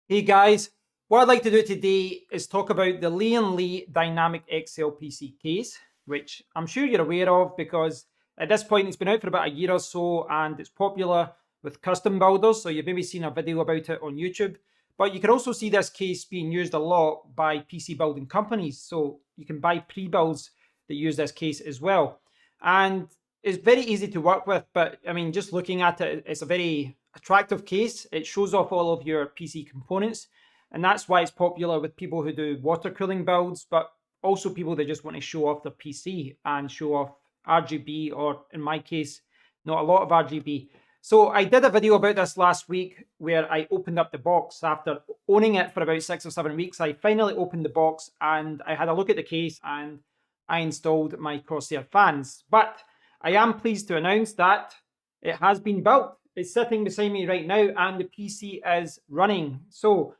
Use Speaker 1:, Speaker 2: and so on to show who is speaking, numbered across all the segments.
Speaker 1: Hey guys, what I'd like to do today is talk about the Lian Li Dynamic XL PC case, which I'm sure you're aware of because at this point it's been out for about a year or so and it's popular with custom builders, so you've maybe seen a video about it on YouTube. But you can also see this case being used a lot by PC building companies, so you can buy pre-builds that use this case as well. And it's very easy to work with, but I mean, just looking at it, it's a very attractive case. It shows off all of your PC components, and that's why it's popular with people who do water cooling builds, but also people that just want to show off their PC and show off RGB, or in my case, not a lot of RGB. So I did a video about this last week where I opened up the box. After owning it for about 6 or 7 weeks, I finally opened the box and I had a look at the case and I installed my Corsair fans. But I am pleased to announce that it has been built. It's sitting beside me right now and the PC is running. So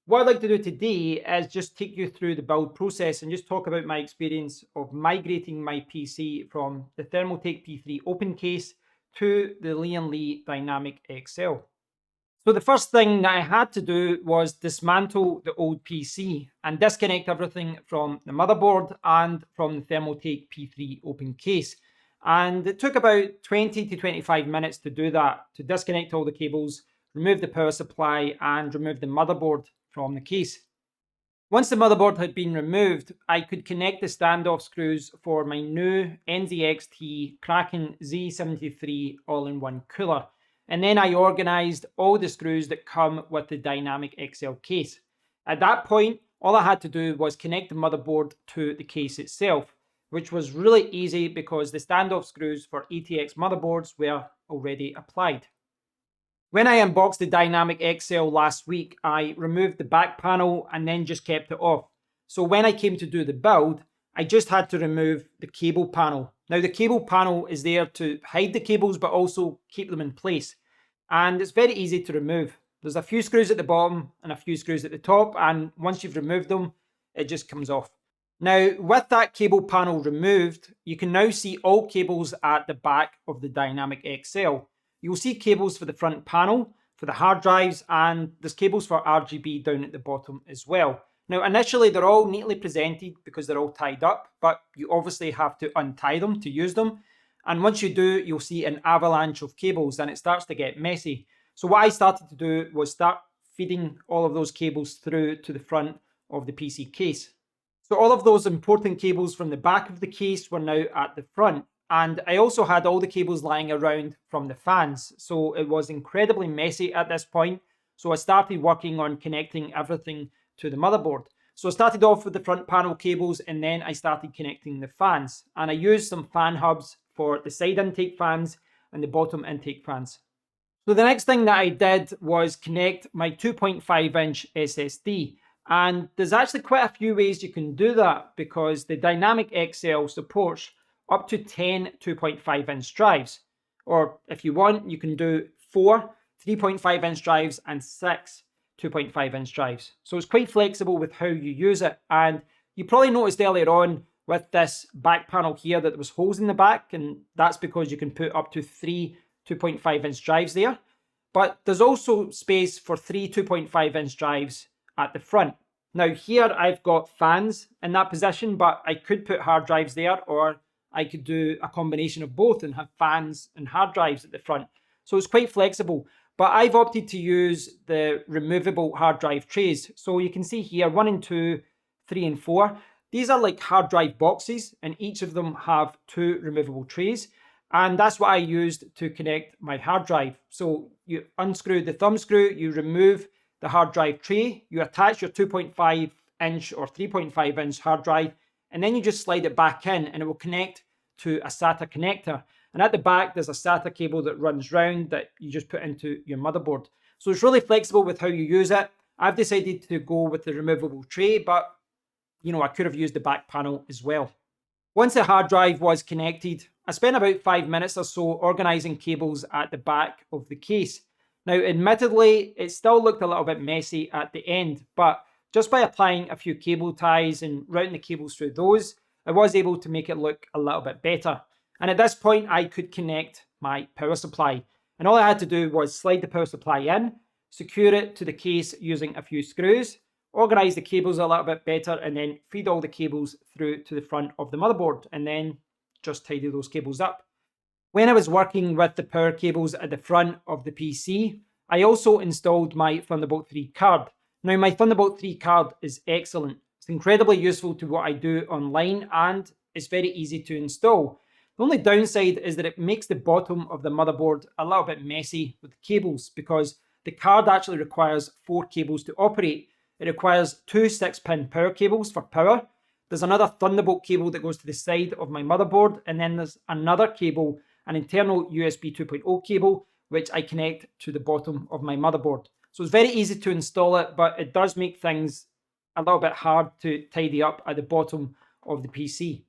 Speaker 1: what I'd like to do today is just take you through the build process and just talk about my experience of migrating my PC from the Thermaltake P3 open case to the Lian Li Dynamic XL. So the first thing that I had to do was dismantle the old PC and disconnect everything from the motherboard and from the Thermaltake P3 open case. And it took about 20 to 25 minutes to do that, to disconnect all the cables, remove the power supply and remove the motherboard from the case. Once the motherboard had been removed, I could connect the standoff screws for my new NZXT Kraken Z73 all-in-one cooler. And then I organized all the screws that come with the Dynamic XL case. At that point, all I had to do was connect the motherboard to the case itself, which was really easy because the standoff screws for ATX motherboards were already applied. When I unboxed the Dynamic XL last week, I removed the back panel and then just kept it off. So when I came to do the build, I just had to remove the cable panel. Now the cable panel is there to hide the cables but also keep them in place. And it's very easy to remove. There's a few screws at the bottom and a few screws at the top, and once you've removed them, it just comes off. Now with that cable panel removed, you can now see all cables at the back of the Dynamic XL. You'll see cables for the front panel, for the hard drives, and there's cables for RGB down at the bottom as well. Now initially they're all neatly presented because they're all tied up, but you obviously have to untie them to use them. And once you do, you'll see an avalanche of cables and it starts to get messy. So what I started to do was start feeding all of those cables through to the front of the PC case. So all of those important cables from the back of the case were now at the front. And I also had all the cables lying around from the fans. So it was incredibly messy at this point. So I started working on connecting everything to the motherboard. So I started off with the front panel cables and then I started connecting the fans. And I used some fan hubs for the side intake fans and the bottom intake fans. So the next thing that I did was connect my 2.5-inch SSD. And there's actually quite a few ways you can do that because the Dynamic XL supports up to 10 2.5-inch drives. Or if you want, you can do 4 3.5-inch drives and 6 2.5-inch drives. So it's quite flexible with how you use it. And you probably noticed earlier on with this back panel here that there was holes in the back, and that's because you can put up to 3 2.5-inch drives there. But there's also space for 3 2.5-inch drives at the front. Now here I've got fans in that position, but I could put hard drives there, or I could do a combination of both and have fans and hard drives at the front. So it's quite flexible, but I've opted to use the removable hard drive trays. So you can see here 1 and 2, 3 and 4. These are like hard drive boxes and each of them have 2 removable trays. And that's what I used to connect my hard drive. So you unscrew the thumb screw, you remove the hard drive tray, you attach your 2.5-inch or 3.5-inch hard drive, and then you just slide it back in and it will connect to a SATA connector. And at the back, there's a SATA cable that runs round that you just put into your motherboard. So it's really flexible with how you use it. I've decided to go with the removable tray, but I could have used the back panel as well. Once the hard drive was connected, I spent about 5 minutes or so organizing cables at the back of the case. Now, admittedly, it still looked a little bit messy at the end, but just by applying a few cable ties and routing the cables through those, I was able to make it look a little bit better. And at this point, I could connect my power supply. And all I had to do was slide the power supply in, secure it to the case using a few screws, organize the cables a little bit better, and then feed all the cables through to the front of the motherboard, and then just tidy those cables up. When I was working with the power cables at the front of the PC, I also installed my Thunderbolt 3 card. Now, my Thunderbolt 3 card is excellent. It's incredibly useful to what I do online, and it's very easy to install. The only downside is that it makes the bottom of the motherboard a little bit messy with the cables, because the card actually requires 4 cables to operate. It requires 2 6-pin power cables for power. There's another Thunderbolt cable that goes to the side of my motherboard, and then there's another cable, an internal USB 2.0 cable, which I connect to the bottom of my motherboard. So it's very easy to install it, but it does make things a little bit hard to tidy up at the bottom of the PC.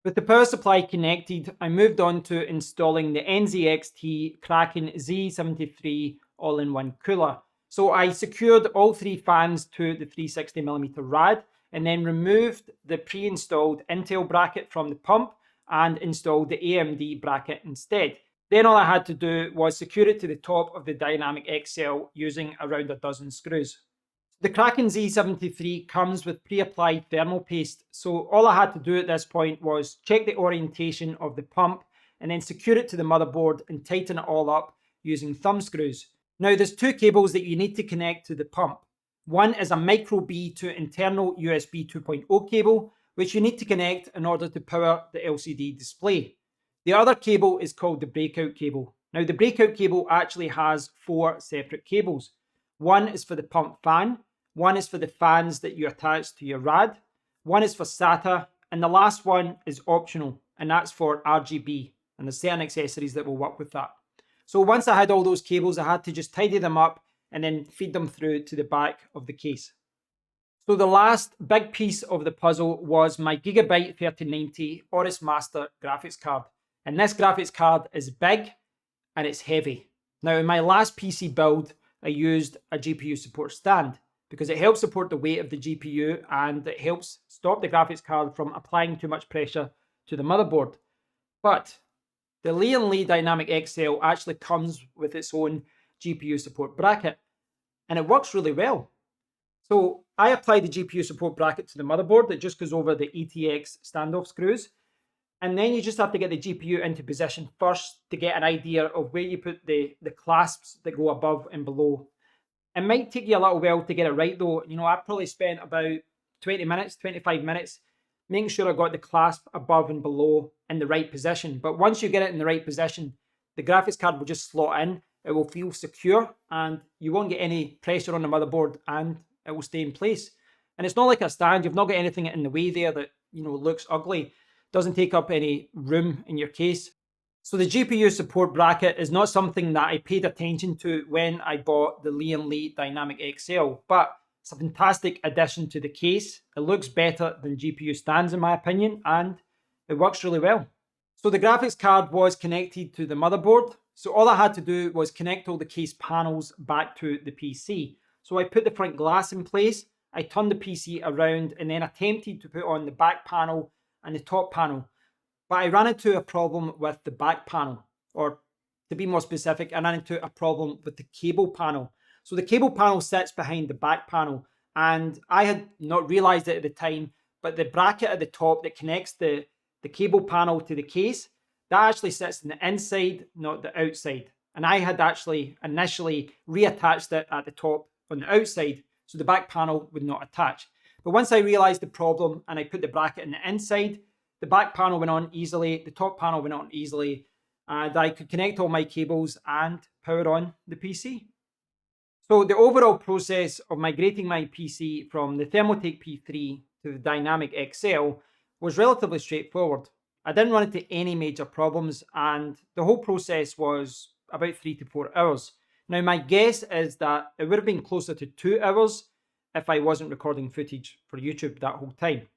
Speaker 1: With the power supply connected, I moved on to installing the NZXT Kraken Z73 all-in-one cooler. So I secured all 3 fans to the 360mm rad, and then removed the pre-installed Intel bracket from the pump and installed the AMD bracket instead. Then all I had to do was secure it to the top of the Dynamic XL using around a dozen screws. The Kraken Z73 comes with pre-applied thermal paste, so all I had to do at this point was check the orientation of the pump and then secure it to the motherboard and tighten it all up using thumb screws. Now, there's 2 cables that you need to connect to the pump. One is a micro B to internal USB 2.0 cable, which you need to connect in order to power the LCD display. The other cable is called the breakout cable. Now, the breakout cable actually has 4 separate cables. One is for the pump fan, one is for the fans that you attach to your rad, one is for SATA, and the last one is optional, and that's for RGB, and there's certain accessories that will work with that. So once I had all those cables, I had to just tidy them up and then feed them through to the back of the case. So the last big piece of the puzzle was my Gigabyte 3090 Aorus Master graphics card. And this graphics card is big and it's heavy. Now, in my last PC build, I used a GPU support stand because it helps support the weight of the GPU and it helps stop the graphics card from applying too much pressure to the motherboard. But the Lian Li Dynamic XL actually comes with its own GPU support bracket, and it works really well. So I apply the GPU support bracket to the motherboard that just goes over the ATX standoff screws, and then you just have to get the GPU into position first to get an idea of where you put the clasps that go above and below. It might take you a little while to get it right though. You know, I probably spent about 20 minutes, 25 minutes making sure I got the clasp above and below in the right position. But once you get it in the right position, the graphics card will just slot in. It will feel secure and you won't get any pressure on the motherboard and it will stay in place. And it's not like a stand. You've not got anything in the way there that, you know, looks ugly. Doesn't take up any room in your case. So the GPU support bracket is not something that I paid attention to when I bought the Lian Li Dynamic XL, but it's a fantastic addition to the case. It looks better than GPU stands in my opinion, and it works really well. So the graphics card was connected to the motherboard. So all I had to do was connect all the case panels back to the PC. So I put the front glass in place, I turned the PC around and then attempted to put on the back panel and the top panel. But I ran into a problem with the back panel, or to be more specific, I ran into a problem with the cable panel. So the cable panel sits behind the back panel, and I had not realized it at the time, but the bracket at the top that connects the cable panel to the case, that actually sits on the inside, not the outside. And I had actually initially reattached it at the top on the outside, so the back panel would not attach. But once I realized the problem and I put the bracket in the inside, the back panel went on easily, the top panel went on easily, and I could connect all my cables and power on the PC. So the overall process of migrating my PC from the Thermaltake P3 to the Dynamic XL was relatively straightforward. I didn't run into any major problems, and the whole process was about 3 to 4 hours. Now, my guess is that it would have been closer to 2 hours if I wasn't recording footage for YouTube that whole time.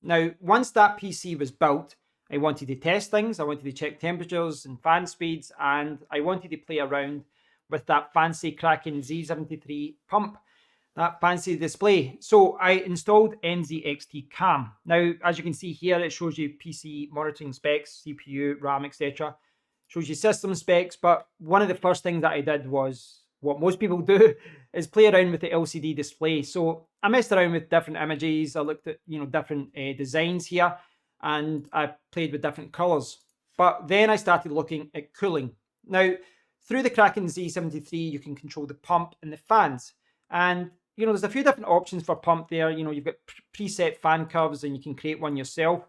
Speaker 1: Now, once that PC was built, I wanted to test things, I wanted to check temperatures and fan speeds, and I wanted to play around with that fancy Kraken Z73 pump, that fancy display. So I installed NZXT Cam. Now, as you can see here, it shows you PC monitoring specs, CPU, RAM, etc. Shows you system specs, but one of the first things that I did was what most people do, is play around with the LCD display. So I messed around with different images. I looked at different designs here, and I played with different colors. But then I started looking at cooling. Now, through the Kraken Z73, you can control the pump and the fans. And there's a few different options for pump there. You've got preset fan curves, and you can create one yourself.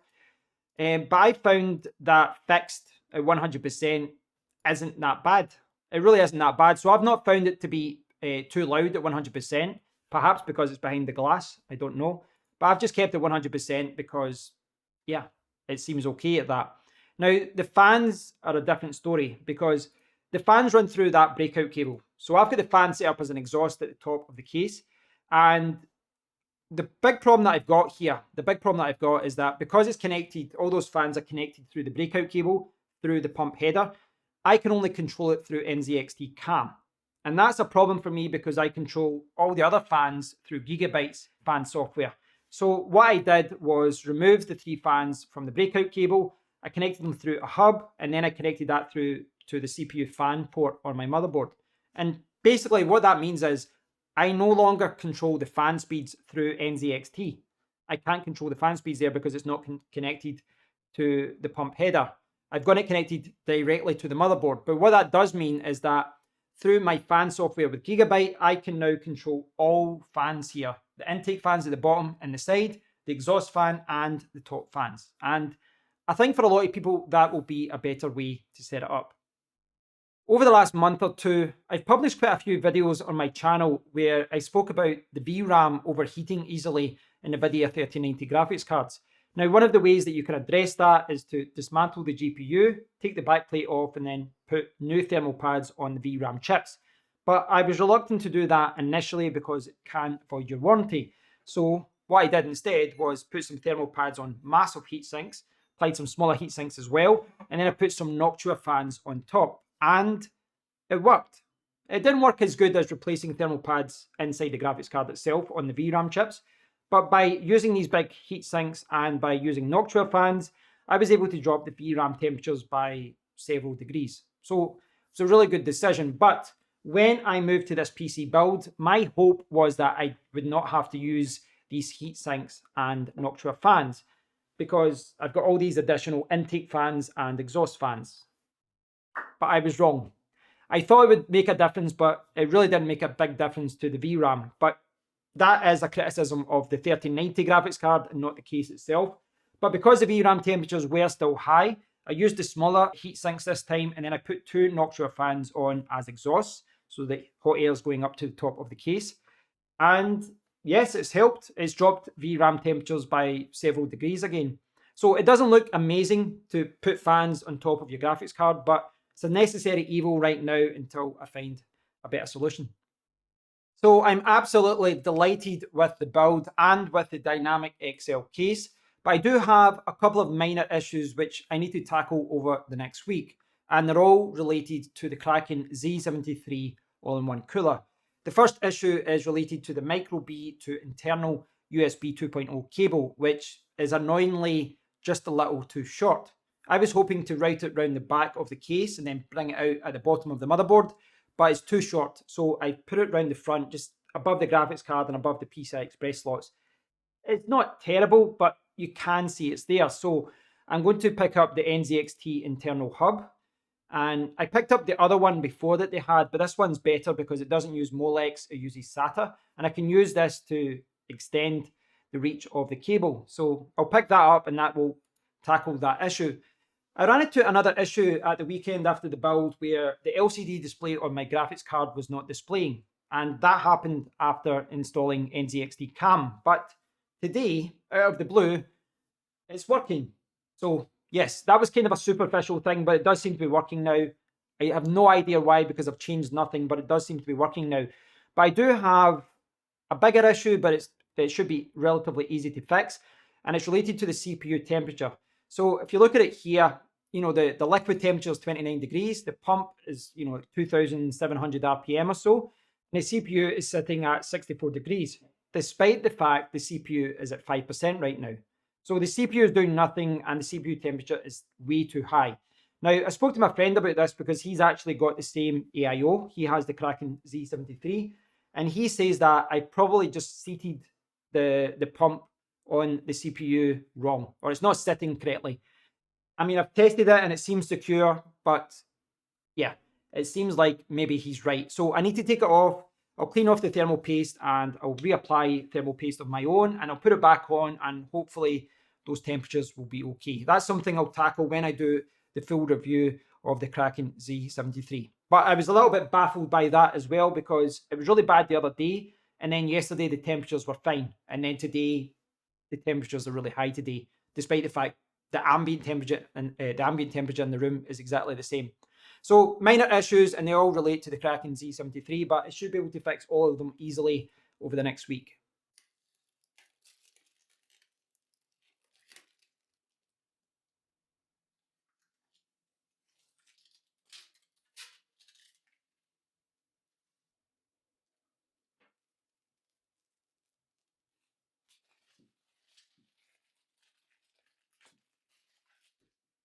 Speaker 1: But I found that fixed at 100% isn't that bad. It really isn't that bad. So I've not found it to be too loud at 100%, perhaps because it's behind the glass. I don't know. But I've just kept it 100% because, yeah, it seems okay at that. Now, the fans are a different story because the fans run through that breakout cable. So I've got the fan set up as an exhaust at the top of the case. And the big problem that I've got here, is that because it's connected, all those fans are connected through the breakout cable, through the pump header, I can only control it through NZXT CAM. And that's a problem for me because I control all the other fans through Gigabyte's fan software. So what I did was remove the 3 fans from the breakout cable. I connected them through a hub, and then I connected that through to the CPU fan port on my motherboard. And basically what that means is I no longer control the fan speeds through NZXT. I can't control the fan speeds there because it's not connected to the pump header. I've got it connected directly to the motherboard. But what that does mean is that through my fan software with Gigabyte, I can now control all fans here. The intake fans at the bottom and the side, the exhaust fan, and the top fans. And I think for a lot of people, that will be a better way to set it up. Over the last month or two, I've published quite a few videos on my channel where I spoke about the VRAM overheating easily in NVIDIA 3090 graphics cards. Now, one of the ways that you can address that is to dismantle the GPU, take the backplate off, and then put new thermal pads on the VRAM chips. But I was reluctant to do that initially because it can void your warranty. So what I did instead was put some thermal pads on massive heat sinks, applied some smaller heat sinks as well, and then I put some Noctua fans on top. And it worked. It didn't work as good as replacing thermal pads inside the graphics card itself on the VRAM chips, but by using these big heat sinks and by using Noctua fans, I was able to drop the VRAM temperatures by several degrees. So it's a really good decision. But when I moved to this PC build, my hope was that I would not have to use these heat sinks and Noctua fans because I've got all these additional intake fans and exhaust fans. But I was wrong. I thought it would make a difference, but it really didn't make a big difference to the VRAM. But that is a criticism of the 3090 graphics card and not the case itself. But because the VRAM temperatures were still high, I used the smaller heat sinks this time, and then I put 2 Noctua fans on as exhausts, so the hot air is going up to the top of the case. And yes, it's helped. It's dropped VRAM temperatures by several degrees again. So it doesn't look amazing to put fans on top of your graphics card, but it's a necessary evil right now until I find a better solution. So I'm absolutely delighted with the build and with the Dynamic XL case, but I do have a couple of minor issues which I need to tackle over the next week, and they're all related to the Kraken Z73 all-in-one cooler. The first issue is related to the micro B to internal USB 2.0 cable, which is annoyingly just a little too short. I was hoping to route it around the back of the case and then bring it out at the bottom of the motherboard, but it's too short. So I put it around the front, just above the graphics card and above the PCI Express slots. It's not terrible, but you can see it's there. So I'm going to pick up the NZXT internal hub. And I picked up the other one before that they had, but this one's better because it doesn't use Molex, it uses SATA. And I can use this to extend the reach of the cable. So I'll pick that up and that will tackle that issue. I ran into another issue at the weekend after the build where the LCD display on my graphics card was not displaying. And that happened after installing NZXT CAM. But today, out of the blue, it's working. So yes, that was kind of a superficial thing, but it does seem to be working now. I have no idea why because I've changed nothing, but it does seem to be working now. But I do have a bigger issue, but it should be relatively easy to fix. And it's related to the CPU temperature. So if you look at it here, the liquid temperature is 29 degrees. The pump is, 2,700 RPM or so. And the CPU is sitting at 64 degrees, despite the fact the CPU is at 5% right now. So the CPU is doing nothing and the CPU temperature is way too high. Now, I spoke to my friend about this because he's actually got the same AIO. He has the Kraken Z73, and he says that I probably just seated the pump on the CPU wrong, or it's not sitting correctly. I mean, I've tested it and it seems secure, but yeah, it seems like maybe he's right. So I need to take it off. I'll clean off the thermal paste and I'll reapply thermal paste of my own, and I'll put it back on, and hopefully those temperatures will be okay. That's something I'll tackle when I do the full review of the Kraken Z73. But I was a little bit baffled by that as well, because it was really bad the other day, and then yesterday the temperatures were fine, and then today the temperatures are really high today, despite the fact the ambient temperature in the room is exactly the same. So minor issues, and they all relate to the Kraken Z73, but I should be able to fix all of them easily over the next week.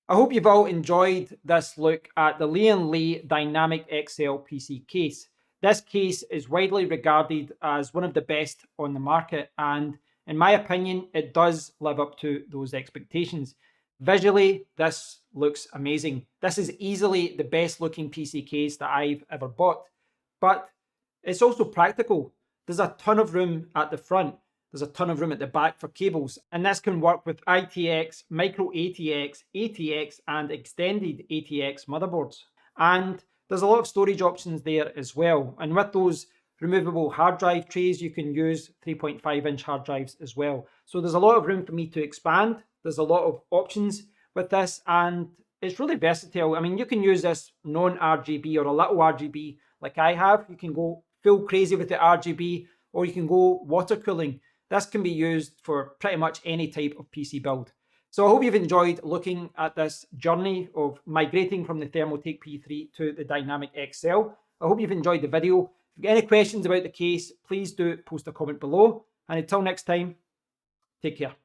Speaker 1: I hope you've all enjoyed this look at the Lian Li Dynamic XL PC case. This case is widely regarded as one of the best on the market, and in my opinion, it does live up to those expectations. Visually, this looks amazing. This is easily the best looking PC case that I've ever bought, but it's also practical. There's a ton of room at the front. There's a ton of room at the back for cables, and this can work with ITX, micro ATX, ATX, and extended ATX motherboards. And there's a lot of storage options there as well. And with those removable hard drive trays, you can use 3.5-inch hard drives as well. So there's a lot of room for me to expand. There's a lot of options with this, and it's really versatile. I mean, you can use this non-RGB or a little RGB like I have. You can go full crazy with the RGB, or you can go water cooling. This can be used for pretty much any type of PC build. So I hope you've enjoyed looking at this journey of migrating from the Thermaltake P3 to the Dynamic XL. I hope you've enjoyed the video. If you've got any questions about the case, please do post a comment below. And until next time, take care.